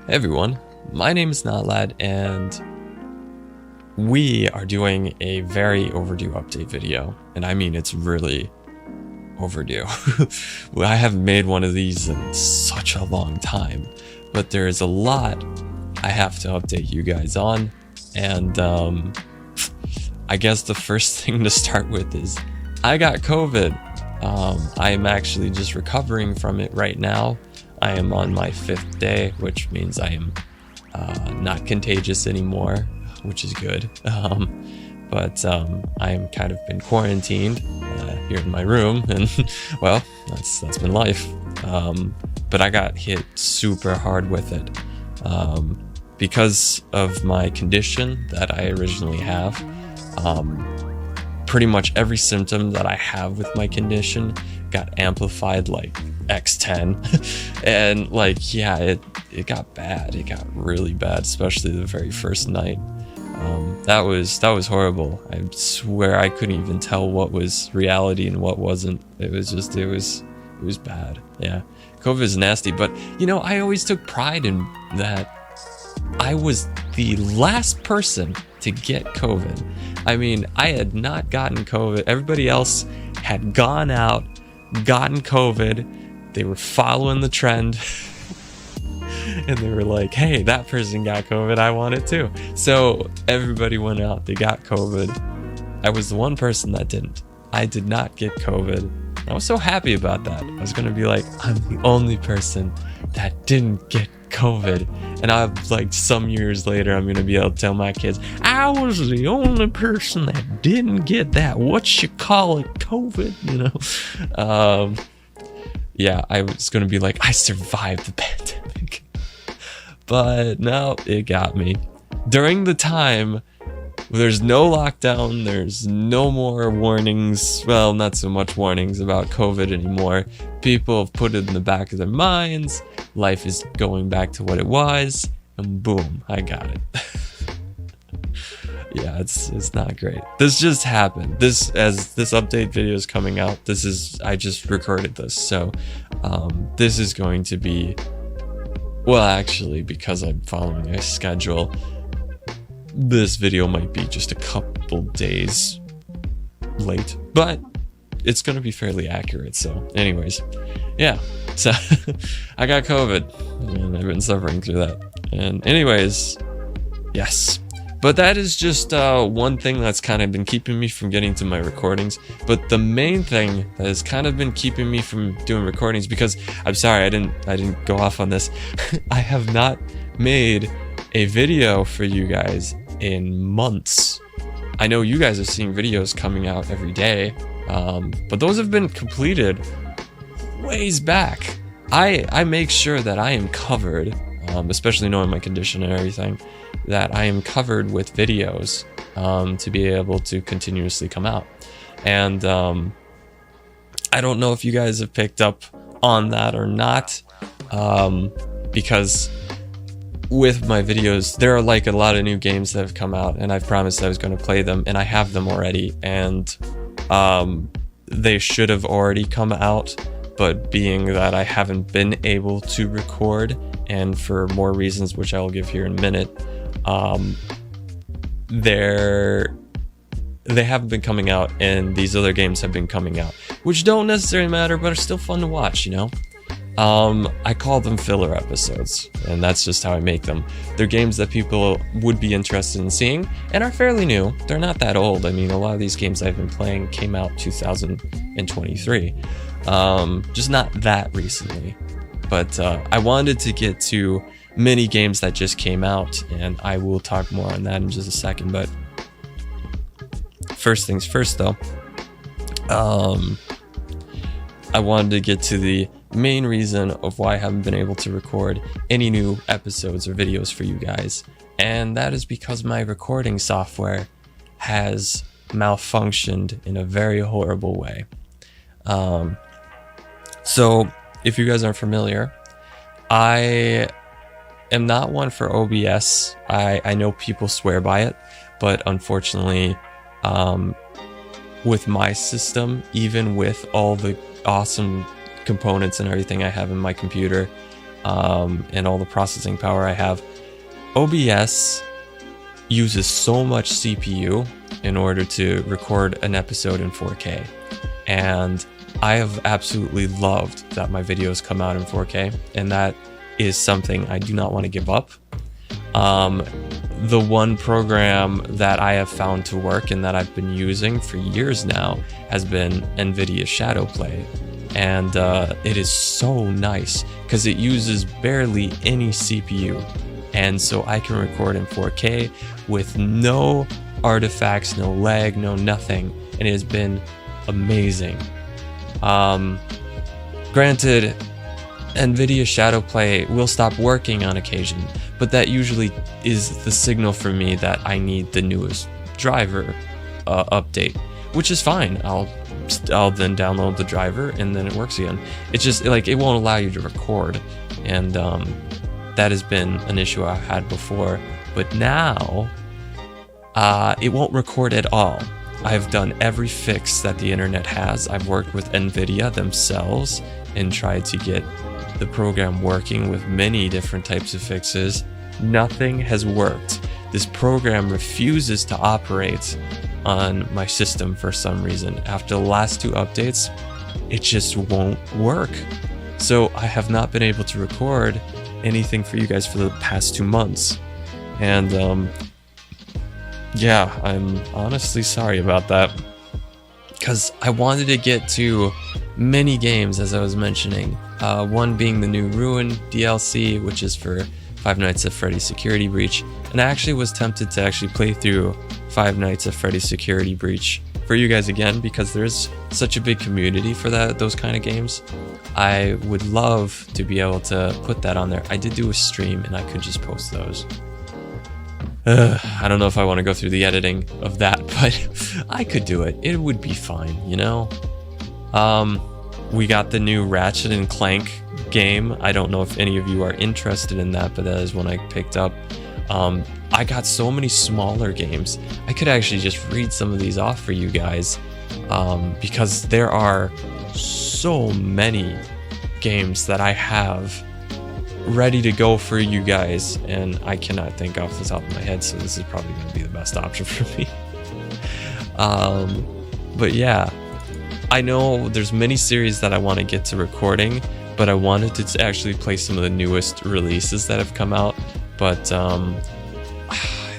Hey everyone, my name is Notlad, and we are doing a very overdue update video, and I mean it's really overdue. Well, I haven't made one of these in such a long time, but there is a lot I have to update you guys on, and I guess the first thing to start with is I got COVID. I am actually just recovering from it right now. I am on my 5th day, which means I am not contagious anymore, which is good. But I am kind of been quarantined here in my room, and well, that's been life. But I got hit super hard with it because of my condition that I originally have. Pretty much every symptom that I have with my condition got amplified like X10 and like, yeah, it got bad. It got really bad, especially the very first night. That was horrible. I swear I couldn't even tell what was reality and what wasn't. It was bad. Yeah, COVID is nasty, but you know, I always took pride in that I was the last person to get COVID. I mean, I had not gotten COVID. Everybody else had gone out, gotten COVID. They were following the trend. And they were like, hey, that person got COVID, I want it too. So everybody went out, they got COVID. I was the one person that didn't. I did not get COVID. I was so happy about that. I was gonna be like, I'm the only person that didn't get COVID. And I'm like, some years later, I'm gonna be able to tell my kids, I was the only person that didn't get that, what you call it, COVID, you know? Yeah, I was gonna be like, I survived the pandemic. But no, it got me. During the time, there's no lockdown, there's no more warnings, well, not so much warnings about COVID anymore. People have put it in the back of their minds, life is going back to what it was, and boom, I got it. Yeah, it's not great. This just happened. As this update video is coming out, I just recorded this, so this is going to be, well, actually, because I'm following a schedule, this video might be just a couple days late, but it's going to be fairly accurate. So anyways, yeah, so I got COVID and I've been suffering through that. And anyways, yes, but that is just one thing that's kind of been keeping me from getting to my recordings. But the main thing that has kind of been keeping me from doing recordings, because I'm sorry, I didn't go off on this. I have not made a video for you guys in months. I know you guys are seeing videos coming out every day, but those have been completed ways back. I make sure that I am covered, especially knowing my condition and everything, that I am covered with videos to be able to continuously come out. And I don't know if you guys have picked up on that or not, because with my videos, there are like a lot of new games that have come out, and I promised I was going to play them, and I have them already, and they should have already come out, but being that I haven't been able to record, and for more reasons which I will give here in a minute, they haven't been coming out, and these other games have been coming out, which don't necessarily matter, but are still fun to watch, you know? I call them filler episodes, and that's just how I make them. They're games that people would be interested in seeing, and are fairly new. They're not that old. I mean, a lot of these games I've been playing came out 2023. Just not that recently. But I wanted to get to many games that just came out, and I will talk more on that in just a second. But first things first, though, I wanted to get to the main reason of why I haven't been able to record any new episodes or videos for you guys, and that is because my recording software has malfunctioned in a very horrible way. So if you guys aren't familiar, I am not one for OBS. I know people swear by it, but unfortunately, with my system, even with all the awesome components and everything I have in my computer, and all the processing power I have. OBS uses so much CPU in order to record an episode in 4K, and I have absolutely loved that my videos come out in 4K, and that is something I do not want to give up. The one program that I have found to work and that I've been using for years now has been NVIDIA Shadowplay, and it is so nice because it uses barely any CPU, and so I can record in 4K with no artifacts, no lag, no nothing, and it has been amazing. Granted, NVIDIA Shadowplay will stop working on occasion, but that usually is the signal for me that I need the newest driver update, which is fine. I'll then download the driver and then it works again. It's just like it won't allow you to record, and that has been an issue I've had before. But now it won't record at all. I've done every fix that the internet has. I've worked with NVIDIA themselves and tried to get the program working with many different types of fixes. Nothing has worked. This program refuses to operate on my system for some reason. After the last 2 updates, it just won't work. So I have not been able to record anything for you guys for the past 2 months. And yeah, I'm honestly sorry about that, because I wanted to get to many games, as I was mentioning. One being the new Ruin DLC, which is for Five Nights at Freddy's Security Breach, and I actually was tempted to actually play through Five Nights at Freddy's Security Breach for you guys again, because there's such a big community for those kind of games. I would love to be able to put that on there. I did do a stream and I could just post those. I don't know if I want to go through the editing of that, but I could do it. It would be fine, you know? We got the new Ratchet and Clank game. I don't know if any of you are interested in that, but that is one I picked up. I got so many smaller games. I could actually just read some of these off for you guys, because there are so many games that I have ready to go for you guys, and I cannot think off the top of my head, so this is probably going to be the best option for me. But yeah, I know there's many series that I want to get to recording, but I wanted to actually play some of the newest releases that have come out. But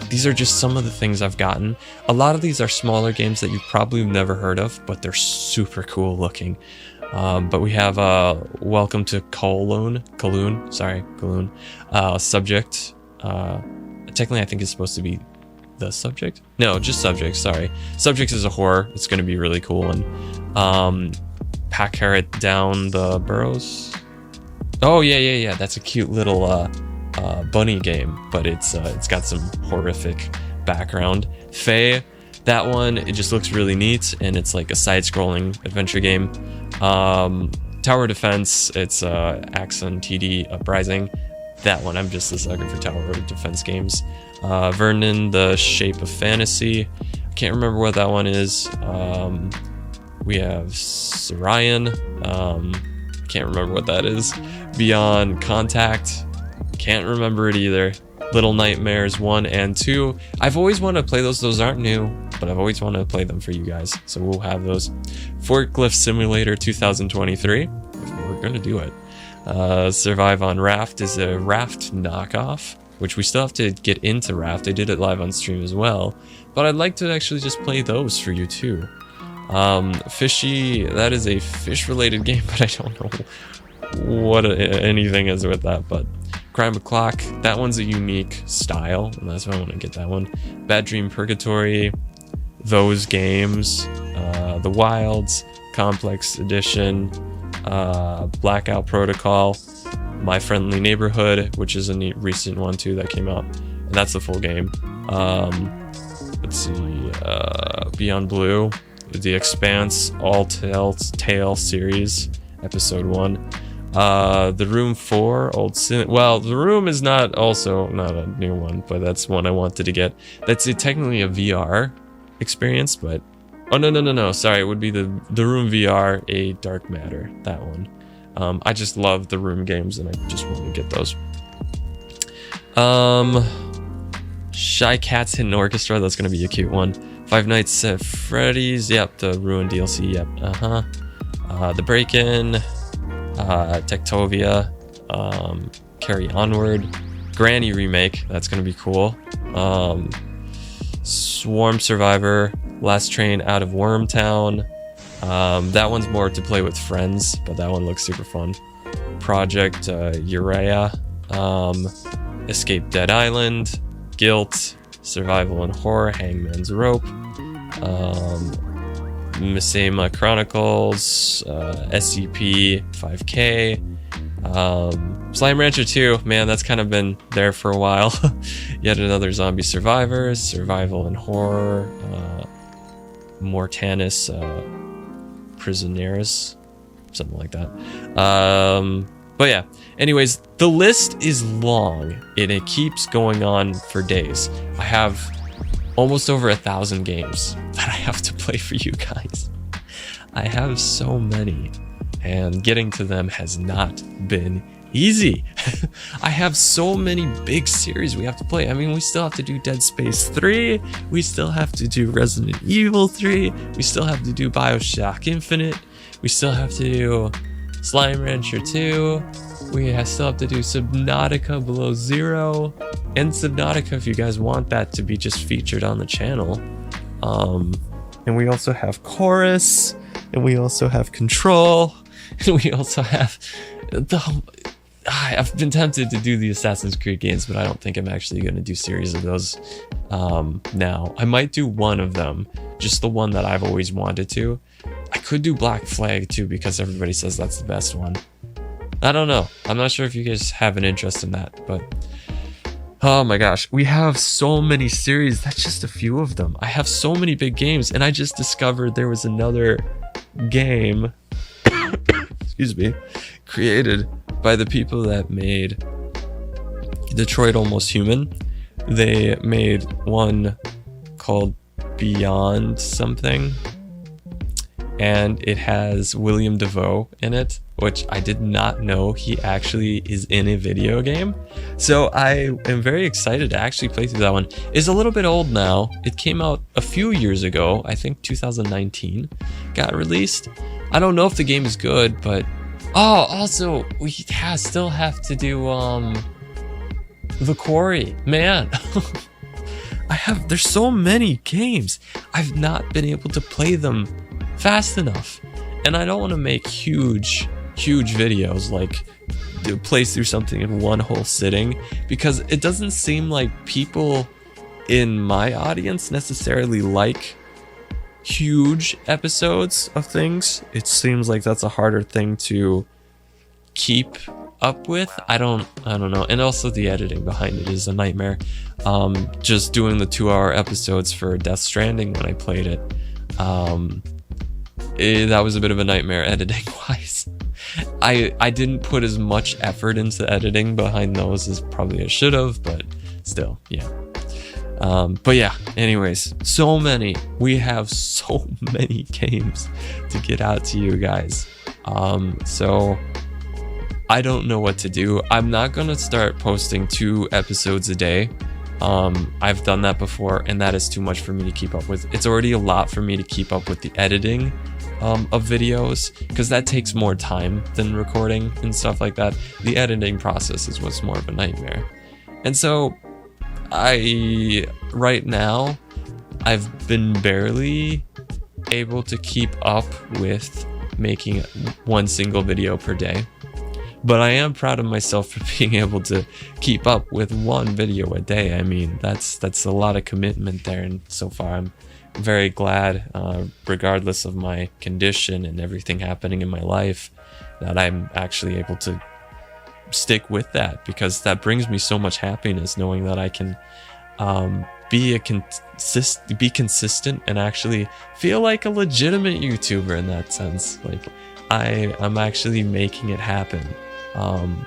these are just some of the things I've gotten. A lot of these are smaller games that you've probably never heard of, but they're super cool looking. But we have Welcome to Kowloon, Subject. Technically, I think it's supposed to be The Subject. No, just Subject. Sorry, Subject is a horror. It's going to be really cool. And Pack Carrot Down the Burrows. Oh yeah. That's a cute little bunny game, but it's got some horrific background. Faye. That one, it just looks really neat, and it's like a side-scrolling adventure game. Tower Defense, it's Axon TD Uprising. That one, I'm just a sucker for tower defense games. Vernon, The Shape of Fantasy. I can't remember what that one is. We have Sarian. Can't remember what that is. Beyond Contact. Can't remember it either. Little Nightmares 1 and 2. I've always wanted to play those. Those aren't new, but I've always wanted to play them for you guys. So we'll have those. Forklift Simulator 2023. We're going to do it. Survive on Raft is a Raft knockoff, which we still have to get into Raft. I did it live on stream as well, but I'd like to actually just play those for you too. Fishy, that is a fish-related game, but I don't know what anything is with that, but Crime O'Clock, that one's a unique style, and that's why I want to get that one. Bad Dream Purgatory, those games, The Wilds, Complex Edition, Blackout Protocol, My Friendly Neighborhood, which is a neat recent one too that came out, and that's the full game. Let's see, Beyond Blue, The Expanse, All Tale series, episode 1. The Room 4, Old Sin. Well, The Room is not a new one, but that's one I wanted to get. That's technically a VR experience, but oh no. Sorry, it would be the Room VR, A Dark Matter. That one. I just love the room games, and I just want to get those. Shy Cats Hidden Orchestra, that's gonna be a cute one. Five Nights at Freddy's, yep, the Ruin DLC, yep, the Break-In, Techtovia, Carry Onward, Granny remake, that's gonna be cool. Swarm Survivor, Last Train Out of Wormtown. That one's more to play with friends, but that one looks super fun. Project Urea, Escape Dead Island, Guilt, Survival and Horror, Hangman's Rope, Misema Chronicles, SCP-5K, Slime Rancher 2, man, that's kind of been there for a while. Yet another Zombie Survivors, Survival and Horror, Mortanis Prisoneers, something like that. But yeah, anyways, the list is long and it keeps going on for days. I have almost over 1,000 games that I have to play for you guys. I have so many, and getting to them has not been easy. I have so many big series we have to play. I mean, we still have to do Dead Space 3, we still have to do Resident Evil 3, we still have to do BioShock Infinite, we still have to do Slime Rancher 2, we still have to do Subnautica Below Zero, and Subnautica if you guys want that to be just featured on the channel. And we also have Chorus, and we also have Control, and we also have I've been tempted to do the Assassin's Creed games, but I don't think I'm actually going to do series of those now. I might do one of them, just the one that I've always wanted to. I could do Black Flag too, because everybody says that's the best one. I don't know. I'm not sure if you guys have an interest in that, but oh my gosh, we have so many series. That's just a few of them. I have so many big games, and I just discovered there was another game excuse me, created by the people that made Detroit Almost Human. They made one called Beyond something, and it has William Dafoe in it, which I did not know he actually is in a video game. So I am very excited to actually play through that one. It's a little bit old now. It came out a few years ago, I think 2019 got released. I don't know if the game is good, but also we still have to do The Quarry, man. There's so many games. I've not been able to play them fast enough, and I don't want to make huge videos like play through something in one whole sitting, because it doesn't seem like people in my audience necessarily like huge episodes of things. It seems like that's a harder thing to keep up with. I don't know, and also the editing behind it is a nightmare. Just doing the 2-hour episodes for Death Stranding when I played it, that was a bit of a nightmare editing wise. I didn't put as much effort into editing behind those as probably I should have, but still, yeah. But yeah, anyways, so many. We have so many games to get out to you guys. So I don't know what to do. I'm not gonna start posting 2 episodes a day. I've done that before, and that is too much for me to keep up with. It's already a lot for me to keep up with the editing of videos, because that takes more time than recording and stuff like that. The editing process is what's more of a nightmare. And so right now I've been barely able to keep up with making one single video per day, but I am proud of myself for being able to keep up with one video a day. I mean, that's a lot of commitment there, and so far I'm very glad, regardless of my condition and everything happening in my life, that I'm actually able to stick with that, because that brings me so much happiness knowing that I can be consistent and actually feel like a legitimate YouTuber in that sense. Like I'm actually making it happen.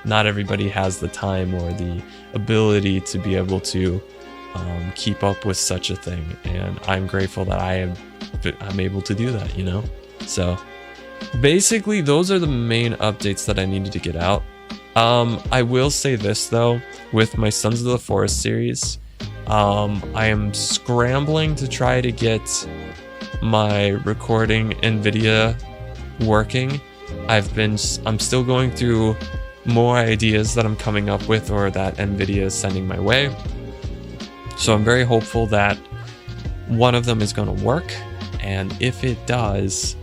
Not everybody has the time or the ability to be able to keep up with such a thing, and I'm grateful that I'm able to do that, you know. So basically those are the main updates that I needed to get out. I will say this though, with my Sons of the Forest series, I am scrambling to try to get my recording NVIDIA working. I'm still going through more ideas that I'm coming up with or that NVIDIA is sending my way. So I'm very hopeful that one of them is going to work, and if it does,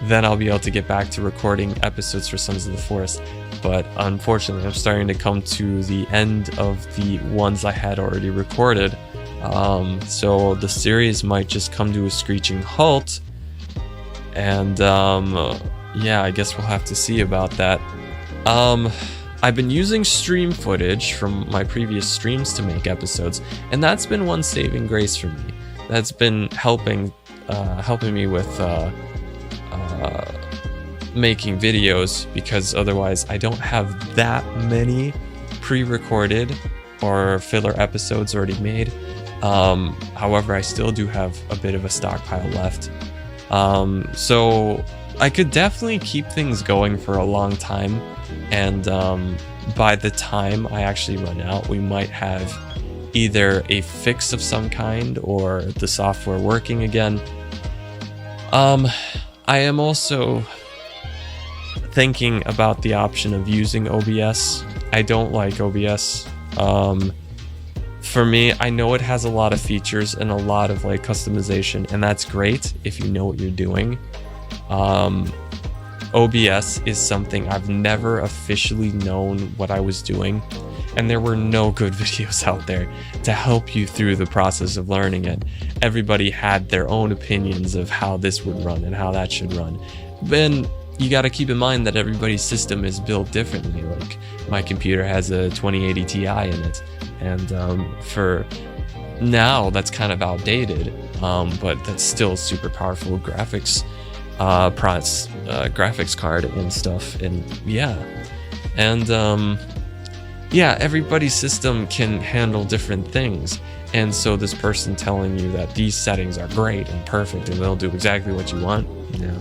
then I'll be able to get back to recording episodes for Sons of the Forest. But unfortunately, I'm starting to come to the end of the ones I had already recorded. So the series might just come to a screeching halt. And yeah, I guess we'll have to see about that. I've been using stream footage from my previous streams to make episodes, and that's been one saving grace for me. That's been helping me with making videos, because otherwise I don't have that many pre-recorded or filler episodes already made. However, I still do have a bit of a stockpile left. So I could definitely keep things going for a long time, and by the time I actually run out, we might have either a fix of some kind or the software working again. I am also thinking about the option of using OBS. I don't like OBS. For me, I know it has a lot of features and a lot of like customization, and that's great if you know what you're doing. OBS is something I've never officially known what I was doing, and there were no good videos out there to help you through the process of learning it. Everybody had their own opinions of how this would run and how that should run. Then you got to keep in mind that everybody's system is built differently. Like my computer has a 2080 Ti in it, and for now that's kind of outdated, but that's still super powerful graphics graphics card and stuff. And yeah, and yeah, everybody's system can handle different things, and so this person telling you that these settings are great and perfect and they'll do exactly what you want, yeah.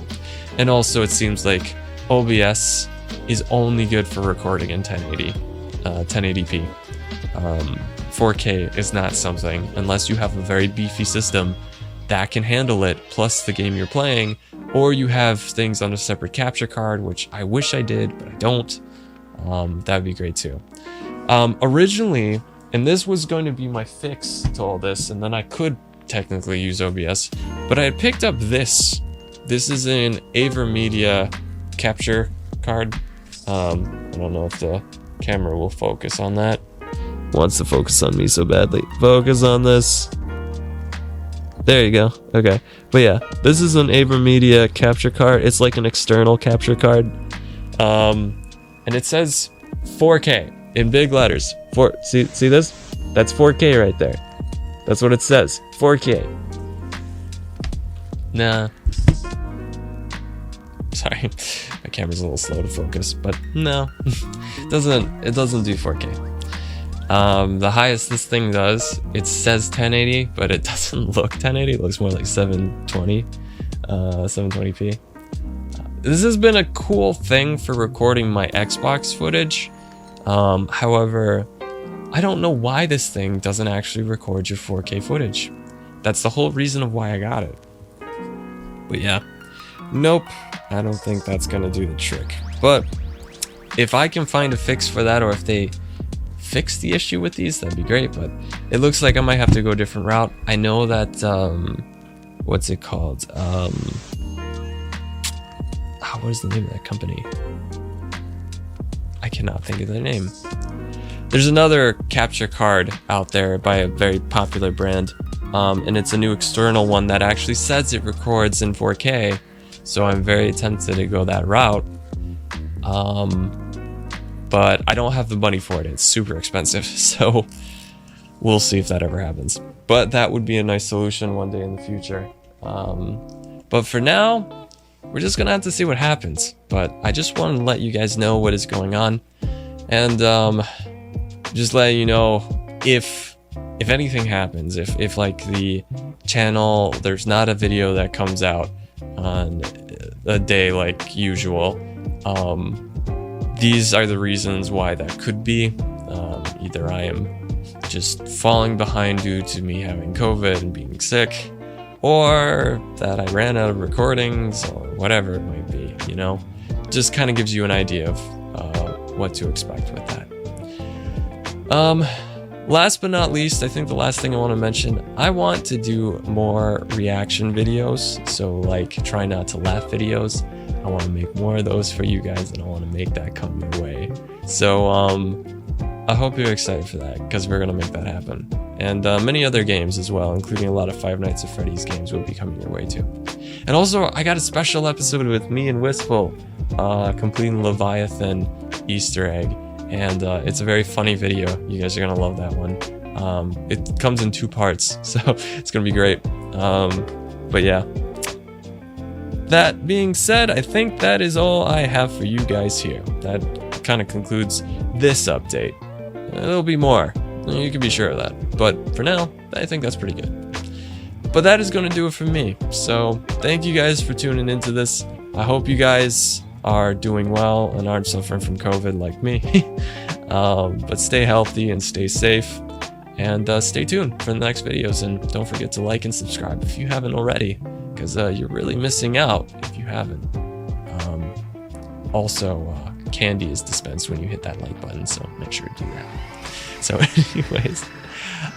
And also it seems like OBS is only good for recording in 1080p. 4K is not something, unless you have a very beefy system that can handle it, plus the game you're playing, or you have things on a separate capture card, which I wish I did, but I don't. That'd be great too. Originally, and this was going to be my fix to all this, and then I could technically use OBS, but I had picked up this. This is an AverMedia capture card. I don't know if the camera will focus on that. Wants to focus on me so badly. Focus on this. There you go. Okay. But yeah, this is an AverMedia capture card. It's like an external capture card. And it says 4K in big letters. See this? That's 4K right there. That's what it says. 4K. Nah. Sorry, my camera's a little slow to focus, but no, it doesn't do 4K. The highest this thing does, it says 1080, but it doesn't look 1080. It looks more like 720, 720p. This has been a cool thing for recording my Xbox footage. However, I don't know why this thing doesn't actually record your 4K footage. That's the whole reason of why I got it. But yeah, nope, I don't think that's gonna do the trick. But if I can find a fix for that, or if they fix the issue with these, that'd be great. But it looks like I might have to go a different route. I know that what's it called, what is the name of that company? I cannot think of their name. There's another capture card out there by a very popular brand, and it's a new external one that actually says it records in 4K, so I'm very tempted to go that route. But I don't have the money for it. It's super expensive, so we'll see if that ever happens. But that would be a nice solution one day in the future. But for now, we're just gonna have to see what happens. But I just wanted to let you guys know what is going on, and just let you know if anything happens, if like the channel, there's not a video that comes out on a day like usual. These are the reasons why that could be. Either I am just falling behind due to me having COVID and being sick, or that I ran out of recordings, or whatever it might be, you know? Just kind of gives you an idea of what to expect with that. Last but not least, I think the last thing I want to mention, I want to do more reaction videos. So like try not to laugh videos. I want to make more of those for you guys, and I want to make that come your way. So I hope you're excited for that, because we're going to make that happen. And many other games as well, including a lot of Five Nights at Freddy's games will be coming your way too. And also, I got a special episode with me and Wistful, completing Leviathan Easter egg. And it's a very funny video. You guys are going to love that one. It comes in 2 parts, so it's going to be great. But yeah. That being said, I think that is all I have for you guys here. That kind of concludes this update. There'll be more. You can be sure of that. But for now, I think that's pretty good. But that is going to do it for me. So thank you guys for tuning into this. I hope you guys are doing well and aren't suffering from COVID like me. But stay healthy and stay safe. And stay tuned for the next videos. And don't forget to like and subscribe if you haven't already, because you're really missing out if you haven't. Also, candy is dispensed when you hit that like button, so make sure to do that. So anyways,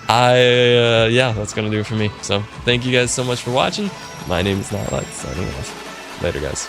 yeah, that's gonna do it for me. So thank you guys so much for watching. My name is Nightlight, signing off. Later, guys.